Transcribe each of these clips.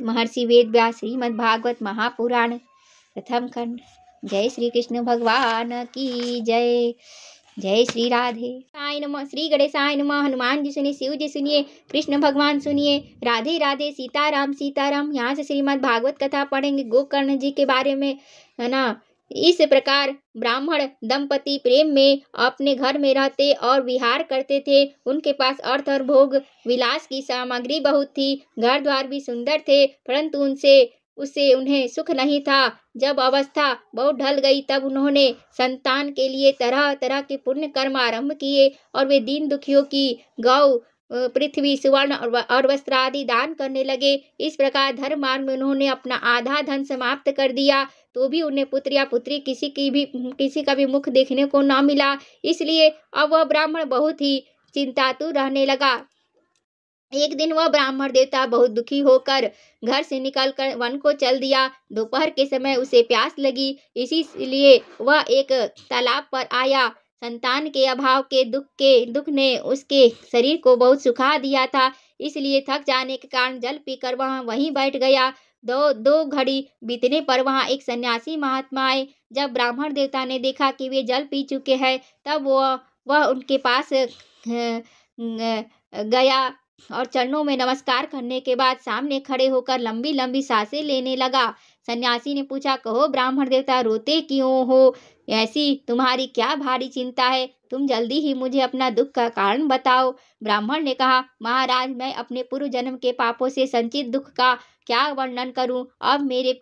महर्षि वेदव्यास श्रीमद् भागवत महापुराण प्रथम खंड। जय श्री कृष्ण भगवान की जय। जय श्री राधे साई नमः। श्री गणेशाय नमः। हनुमान जी सुनिए, शिव जी सुनिए, कृष्ण भगवान सुनिए। राधे राधे, सीताराम सीताराम। यहाँ से श्रीमद् भागवत कथा पढ़ेंगे गोकर्ण जी के बारे में, है ना। इस प्रकार ब्राह्मण दंपति प्रेम में अपने घर में रहते और विहार करते थे। उनके पास अर्थ और भोग विलास की सामग्री बहुत थी, घर द्वार भी सुंदर थे, परंतु उससे उन्हें सुख नहीं था। जब अवस्था बहुत ढल गई तब उन्होंने संतान के लिए तरह तरह के पुण्य कर्म आरंभ किए और वे दीन दुखियों की गौ, पृथ्वी, सुवर्ण और वस्त्र आदि दान करने लगे। इस प्रकार धर्म मार्ग में उन्होंने अपना आधा धन समाप्त कर दिया, तो भी उन्हें पुत्र या पुत्री किसी का भी मुख देखने को न मिला। इसलिए अब वह ब्राह्मण बहुत ही चिंतातुर रहने लगा। एक दिन वह ब्राह्मण देवता बहुत दुखी होकर घर से निकलकर वन को चल दिया। दोपहर के समय उसे प्यास लगी, इसीलिए वह एक तालाब पर आया। संतान के अभाव के दुख ने उसके शरीर को बहुत सुखा दिया था, इसलिए थक जाने के कारण जल पीकर वह वहीं बैठ गया। दो घड़ी बीतने पर वहां एक सन्यासी महात्मा आए। जब ब्राह्मण देवता ने देखा कि वे जल पी चुके हैं, तब वह उनके पास गया और चरणों में नमस्कार करने के बाद सामने खड़े होकर लंबी लंबी सांसें लेने लगा। सन्यासी ने पूछा, कहो ब्राह्मण देवता, रोते क्यों हो? ऐसी तुम्हारी क्या भारी चिंता है? तुम जल्दी ही मुझे अपना दुख का कारण बताओ। ब्राह्मण ने कहा, महाराज, मैं अपने पूर्व जन्म के पापों से संचित दुख का क्या वर्णन करूं। अब मेरे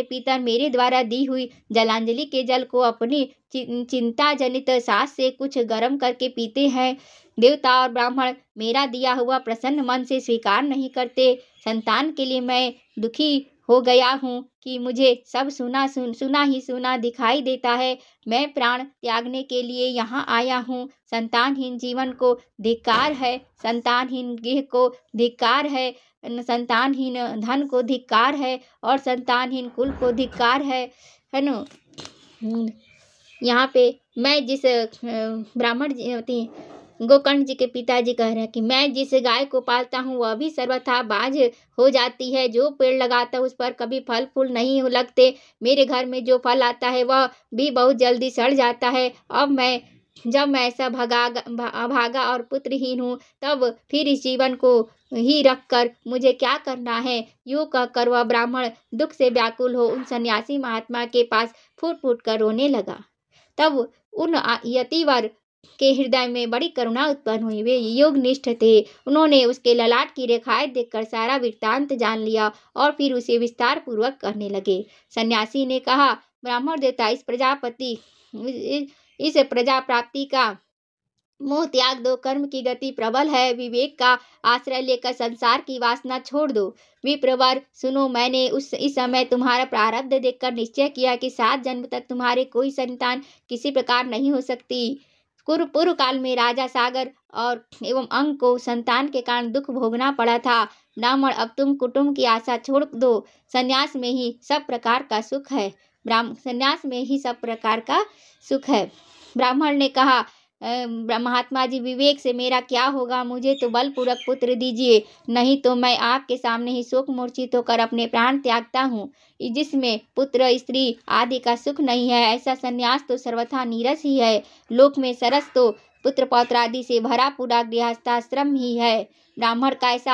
पिता मेरे द्वारा दी हुई जलांजलि के जल को अपनी चिंता जनित सांस से कुछ गर्म करके पीते हैं। देवता और ब्राह्मण मेरा दिया हुआ प्रसन्न मन से स्वीकार नहीं करते। संतान के लिए मैं दुखी हो गया हूँ कि मुझे सब सुना ही सुना दिखाई देता है। मैं प्राण त्यागने के लिए यहाँ आया हूँ। संतानहीन जीवन को धिक्कार है, संतानहीन गृह को धिक्कार है, संतानहीन धन को धिक्कार है और संतानहीन कुल को धिक्कार है ना। यहाँ पे मैं जिस ब्राह्मण जी गोकर्ण जी के पिताजी कह रहे हैं कि मैं जिस गाय को पालता हूँ वह भी सर्वथा बाज हो जाती है। जो पेड़ लगाता उस पर कभी फल फूल नहीं लगते। मेरे घर में जो फल आता है वह भी बहुत जल्दी सड़ जाता है। जब मैं ऐसा अभागा और पुत्रहीन हूँ, तब फिर इस जीवन को ही रख कर मुझे क्या करना है? यूँ कहकर वह ब्राह्मण दुख से व्याकुल हो उन सन्यासी महात्मा के पास फूट फूट कर रोने लगा। तब उन यतिवर के हृदय में बड़ी करुणा उत्पन्न हुई। वे योगनिष्ठ थे। उन्होंने उसके ललाट की रेखाएं देखकर सारा वृत्तांत जान लिया और फिर उसे विस्तार पूर्वक करने लगे। सन्यासी ने कहा, ब्राह्मण देवता, इस प्रजा प्राप्ति का मोह त्याग दो। कर्म की गति प्रबल है, विवेक का आश्रय लेकर संसार की वासना छोड़ दो। विप्रवर सुनो, मैंने इस समय तुम्हारा प्रारब्ध देखकर निश्चय किया कि 7 जन्म तक तुम्हारे कोई संतान किसी प्रकार नहीं हो सकती। पूर्व काल में राजा सागर और एवं अंग को संतान के कारण दुख भोगना पड़ा था। ब्राह्मण, अब तुम कुटुंब की आशा छोड़ दो। संन्यास में ही सब प्रकार का सुख है। ब्राह्मण ने कहा, महात्मा जी, विवेक से मेरा क्या होगा? मुझे तो बलपूर्वक पुत्र दीजिए, नहीं तो मैं आपके सामने ही शोक मूर्छित होकर अपने प्राण त्यागता हूँ। जिसमें पुत्र स्त्री आदि का सुख नहीं है, ऐसा संन्यास तो सर्वथा नीरस ही है। लोक में सरस तो पुत्र पौत्र आदि से भरा पूरा गृहस्थाश्रम ही है। ब्राह्मण का ऐसा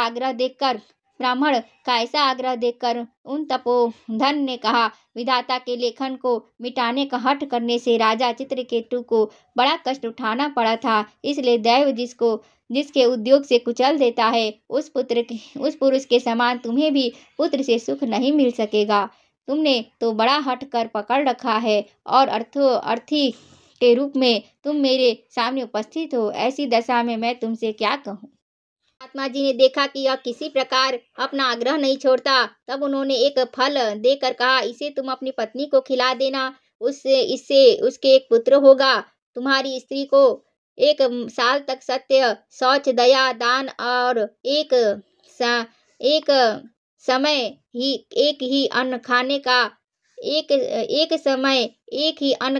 आग्रह देखकर उन तपोधन ने कहा, विधाता के लेखन को मिटाने का हठ करने से राजा चित्रकेतु को बड़ा कष्ट उठाना पड़ा था। इसलिए दैव जिसके उद्योग से कुचल देता है, उस पुरुष के समान तुम्हें भी पुत्र से सुख नहीं मिल सकेगा। तुमने तो बड़ा हठ कर पकड़ रखा है और अर्थी के रूप में तुम मेरे सामने उपस्थित हो। ऐसी दशा में मैं तुमसे क्या कहूँ? महात्मा जी ने देखा कि यह किसी प्रकार अपना आग्रह नहीं छोड़ता। तब उन्होंने एक फल देकर कहा, इसे तुम अपनी पत्नी को खिला देना, इससे उसके एक पुत्र होगा। तुम्हारी स्त्री को 1 साल तक सत्य, शौच, दया, दान और एक समय ही अन्न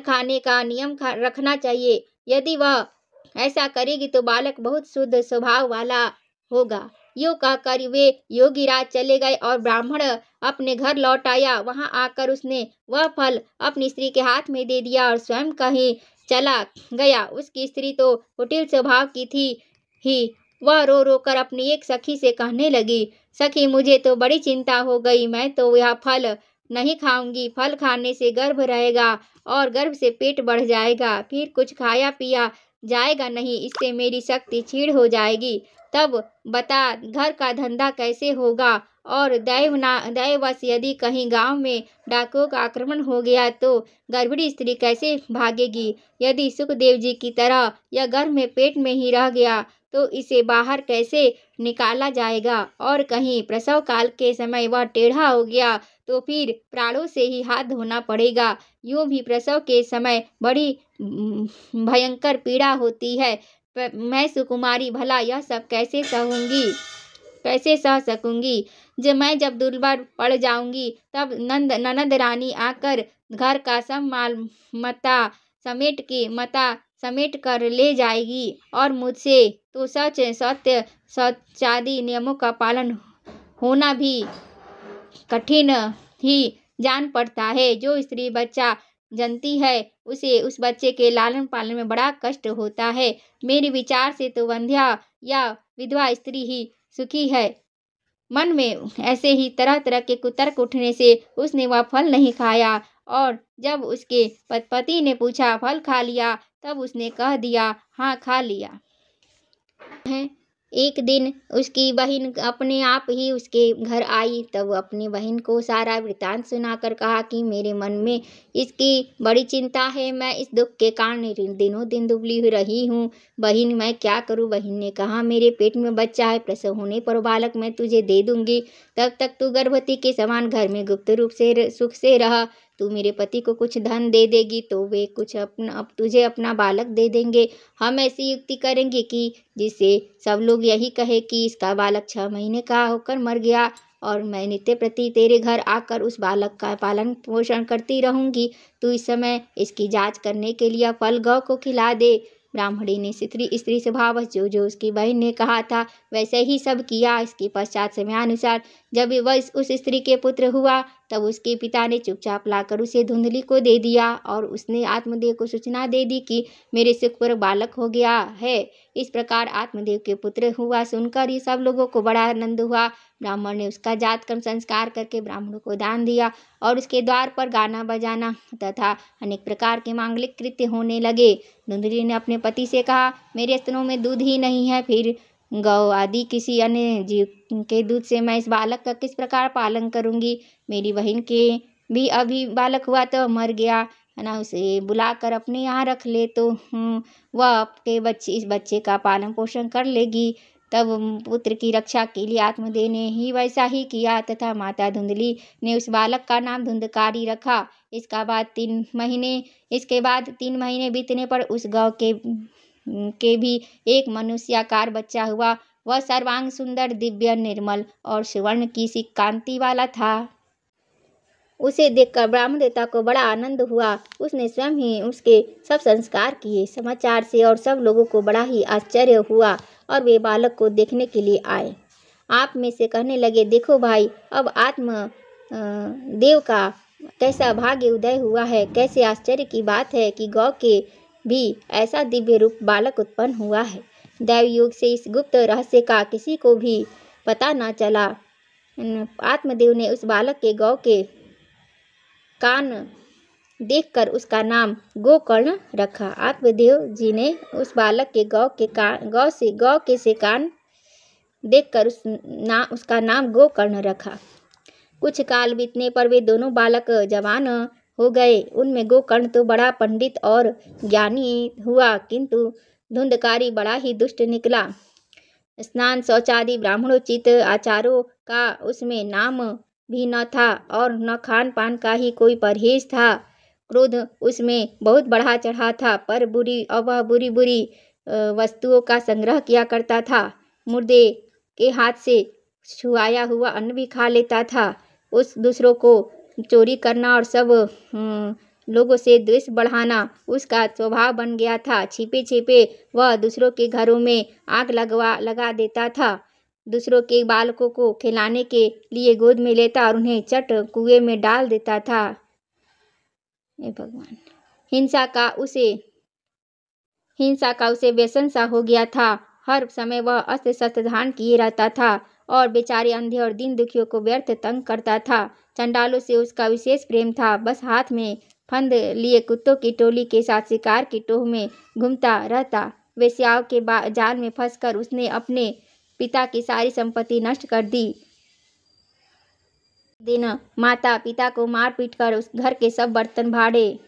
खाने का नियम रखना चाहिए। यदि वह ऐसा करेगी तो बालक बहुत शुद्ध स्वभाव वाला होगा। यूँ कहकर वे योगीराज चले गए और ब्राह्मण अपने घर लौट आया। वहां आकर उसने वह फल अपनी स्त्री के हाथ में दे दिया और स्वयं कहीं चला गया। उसकी स्त्री तो कुटिल स्वभाव की थी ही। वह रो रो कर अपनी एक सखी से कहने लगी, सखी मुझे तो बड़ी चिंता हो गई, मैं तो यह फल नहीं खाऊंगी। फल खाने से गर्भ रहेगा और गर्भ से पेट बढ़ जाएगा, फिर कुछ खाया पिया जाएगा नहीं, इससे मेरी शक्ति क्षीण हो जाएगी। तब बता घर का धंधा कैसे होगा, और दैववश यदि कहीं गांव में डाकुओं का आक्रमण हो गया तो गर्भिणी स्त्री कैसे भागेगी। यदि सुखदेव जी की तरह यह गर्भ में पेट में ही रह गया तो इसे बाहर कैसे निकाला जाएगा, और कहीं प्रसव काल के समय वह टेढ़ा हो गया तो फिर प्राणों से ही हाथ धोना पड़ेगा। यूं भी प्रसव के समय बड़ी भयंकर पीड़ा होती है। मैं सुकुमारी भला यह सब कैसे सह सकूंगी। जब दुर्बल पड़ जाऊंगी तब ननद रानी आकर घर का सब माल मता समेट कर ले जाएगी, और मुझसे तो सत्य शौचादि नियमों का पालन होना भी कठिन ही जान पड़ता है। जो स्त्री बच्चा जनती है उसे उस बच्चे के लालन पालन में बड़ा कष्ट होता है। मेरे विचार से तो वंध्या या विधवा स्त्री ही सुखी है। मन में ऐसे ही तरह तरह के कुतर्क उठने से उसने वह फल नहीं खाया, और जब उसके पति ने पूछा फल खा लिया, तब उसने कह दिया हाँ खा लिया है। एक दिन उसकी बहन अपने आप ही उसके घर आई, तब अपनी बहन को सारा वृतांत सुनाकर कहा कि मेरे मन में इसकी बड़ी चिंता है, मैं इस दुख के कारण दिनों दिन दुबली हुई रही हूँ। बहन मैं क्या करूँ। बहन ने कहा मेरे पेट में बच्चा है, प्रसव होने पर बालक मैं तुझे दे दूंगी, तब तक तू गर्भवती के समान घर में गुप्त रूप से सुख से रह। तू मेरे पति को कुछ धन दे देगी तो वे कुछ तुझे अपना बालक दे देंगे। हम ऐसी युक्ति करेंगे कि जिससे सब लोग यही कहे कि इसका बालक 6 महीने का होकर मर गया, और मैं नित्य प्रति तेरे घर आकर उस बालक का पालन पोषण करती रहूंगी। तू इस समय इसकी जांच करने के लिए फल गौ को खिला दे। ब्राह्मणी ने स्त्री स्वभाव जो उसकी बहन ने कहा था वैसे ही सब किया। इसके पश्चात समयानुसार जब वह उस स्त्री के पुत्र हुआ, तब उसके पिता ने चुपचाप लाकर उसे धुंधली को दे दिया, और उसने आत्मदेव को सूचना दे दी कि मेरे सुख पर बालक हो गया है। इस प्रकार आत्मदेव के पुत्र हुआ सुनकर ये सब लोगों को बड़ा आनंद हुआ। ब्राह्मण ने उसका जात कर्म संस्कार करके ब्राह्मणों को दान दिया, और उसके द्वार पर गाना बजाना तथा अनेक प्रकार के मांगलिक कृत्य होने लगे। धुंधली ने अपने पति से कहा मेरे स्तनों में दूध ही नहीं है, फिर गौ आदि किसी अन्य जीव के दूध से मैं इस बालक का किस प्रकार पालन करूंगी। मेरी बहन के भी अभी बालक हुआ तो मर गया है ना, उसे बुलाकर अपने यहाँ रख ले तो वह आपके इस बच्चे का पालन पोषण कर लेगी। तब पुत्र की रक्षा के लिए आत्मदेव ने ही वैसा ही किया, तथा माता धुंधली ने उस बालक का नाम धुंधकारी रखा। इसके बाद 3 महीने बीतने पर उस गौ के भी एक मनुष्याकार बच्चा हुआ। वह सर्वांग सुंदर, दिव्य, निर्मल और सुवर्ण की सी कांति वाला था। उसे देखकर ब्राह्मण देवता को बड़ा आनंद हुआ। उसने स्वयं ही उसके सब संस्कार किए समाचार से, और सब लोगों को बड़ा ही आश्चर्य हुआ, और वे बालक को देखने के लिए आए। आप में से कहने लगे देखो भाई, अब आत्म देव का कैसा भाग्य उदय हुआ है। कैसे आश्चर्य की बात है कि गौ के भी ऐसा दिव्य रूप बालक उत्पन्न हुआ है। दैव योग से इस गुप्त रहस्य का किसी को भी पता न चला। आत्मदेव ने उस बालक के गौ के कान देखकर उसका नाम गोकर्ण रखा। आत्मदेव जी ने उस बालक के गौ के कान देखकर उसका नाम गोकर्ण रखा। कुछ काल बीतने पर वे दोनों बालक जवान हो गए। उनमें गोकर्ण तो बड़ा पंडित और ज्ञानी हुआ, किंतु धुंधकारी बड़ा ही दुष्ट निकला। स्नान शौचादि ब्राह्मणोचित आचारों का उसमें नाम भी न था, और न खान पान का ही कोई परहेज था। क्रोध उसमें बहुत बढ़ा चढ़ा था, पर वह बुरी वस्तुओं का संग्रह किया करता था। मुर्दे के हाथ से छुआया हुआ अन्न भी खा लेता था। उस दूसरों को चोरी करना और सब लोगों से द्वेष बढ़ाना उसका स्वभाव बन गया था। छिपे छिपे वह दूसरों के घरों में आग लगा देता था। दूसरों के बालकों को खिलाने के लिए गोद में लेता और उन्हें चट कुएं में डाल देता था। हे भगवान, हिंसा का उसे व्यसन सा हो गया था। हर समय वह अस्त्र शस्त्र धारण किए रहता था और बेचारे अंधे और दीन दुखियों को व्यर्थ तंग करता था। चंडालों से उसका विशेष प्रेम था। बस हाथ में फंद लिए कुत्तों की टोली के साथ शिकार की टोह में घूमता रहता। वेश्याओं के जाल में फंसकर उसने अपने पिता की सारी संपत्ति नष्ट कर दी। दिन माता पिता को मार पीट कर उस घर के सब बर्तन भाड़े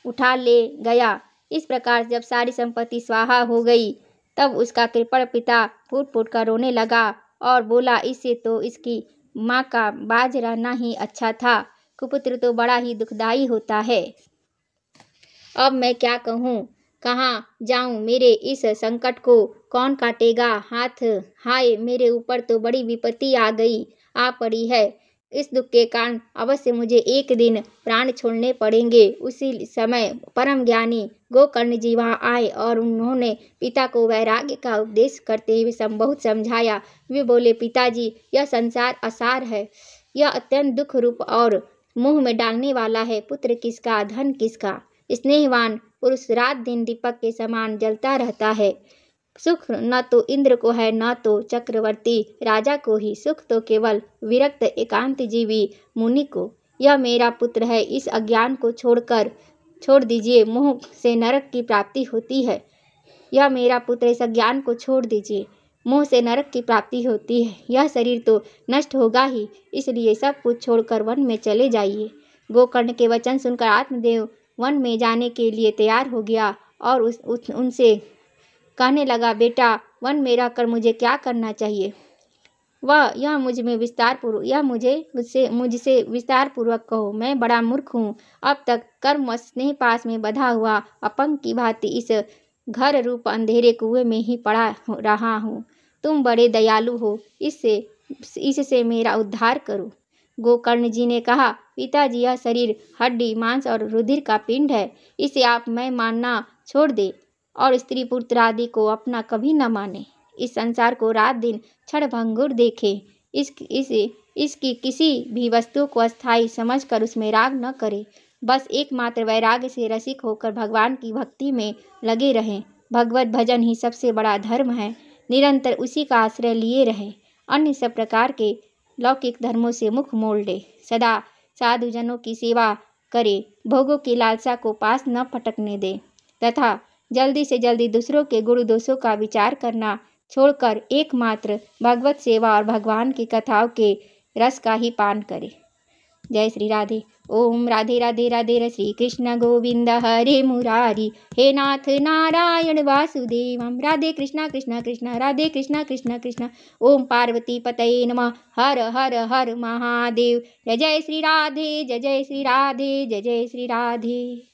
उठा ले गया। इस प्रकार जब सारी संपत्ति स्वाहा हो गई तब उसका कृपण पिता फूट फूट कर रोने लगा और बोला, इससे तो इसकी माँ का बाज रहना ही अच्छा था। कुपुत्र तो बड़ा ही दुखदाई होता है। अब मैं क्या कहूँ, कहाँ जाऊँ, मेरे इस संकट को कौन काटेगा हाथ। हाय, मेरे ऊपर तो बड़ी विपत्ति आ पड़ी है। इस दुख के कारण अवश्य मुझे एक दिन प्राण छोड़ने पड़ेंगे। उसी समय परम ज्ञानी गोकर्ण जी वहाँ आए और उन्होंने पिता को वैराग्य का उपदेश करते हुए बहुत समझाया। वे बोले, पिताजी, यह संसार असार है, यह अत्यंत दुख रूप और मुंह में डालने वाला है। पुत्र किसका, धन किसका। स्नेहवान पुरुष रात दिन दीपक के समान जलता रहता है। सुख न तो इंद्र को है न तो चक्रवर्ती राजा को ही। सुख तो केवल विरक्त एकांत जीवी मुनि को। यह मेरा पुत्र है, इस अज्ञान को छोड़ दीजिए, मोह से नरक की प्राप्ति होती है। यह मेरा पुत्र, इस अज्ञान को छोड़ दीजिए, मोह से नरक की प्राप्ति होती है। यह शरीर तो नष्ट होगा ही, इसलिए सब कुछ छोड़कर वन में चले जाइए। गोकर्ण के वचन सुनकर आत्मदेव वन में जाने के लिए तैयार हो गया और उनसे कहने लगा, बेटा, वन में रहकर मुझे क्या करना चाहिए? यह मुझसे विस्तार पूर्वक कहो। मैं बड़ा मूर्ख हूँ। अब तक कर्म स्नेह पास में बंधा हुआ अपंग की भांति इस घर रूप अंधेरे कुएं में ही पड़ा रहा हूँ। तुम बड़े दयालु हो, इससे मेरा उद्धार करो। गोकर्ण जी ने कहा, पिताजी, यह शरीर हड्डी मांस और रुधिर का पिंड है। इसे आप मैं मानना छोड़ दे और स्त्री पुत्र आदि को अपना कभी न माने। इस संसार को रात दिन क्षण भंगुर देखे। इसकी किसी भी वस्तु को अस्थायी समझकर उसमें राग न करे। बस एकमात्र वैराग्य से रसिक होकर भगवान की भक्ति में लगे रहें। भगवत भजन ही सबसे बड़ा धर्म है। निरंतर उसी का आश्रय लिए रहें। अन्य सब प्रकार के लौकिक धर्मों से मुख मोड़ ले। सदा साधुजनों की सेवा करे। भोगों की लालसा को पास न फटकने दे तथा जल्दी से जल्दी दूसरों के गुण दोषों का विचार करना छोड़कर एकमात्र भगवत सेवा और भगवान की कथाओं के रस का ही पान करे। जय श्री राधे। ओम राधे राधे राधे श्री कृष्ण गोविंद हरे मुरारी। हे नाथ नारायण वासुदेवम। राधे कृष्णा कृष्णा कृष्णा राधे कृष्णा कृष्णा कृष्णा। ओम पार्वती पतये नमः। हर हर हर महादेव। जय जय श्री राधे, जय जय श्री राधे, जय जय श्री राधे।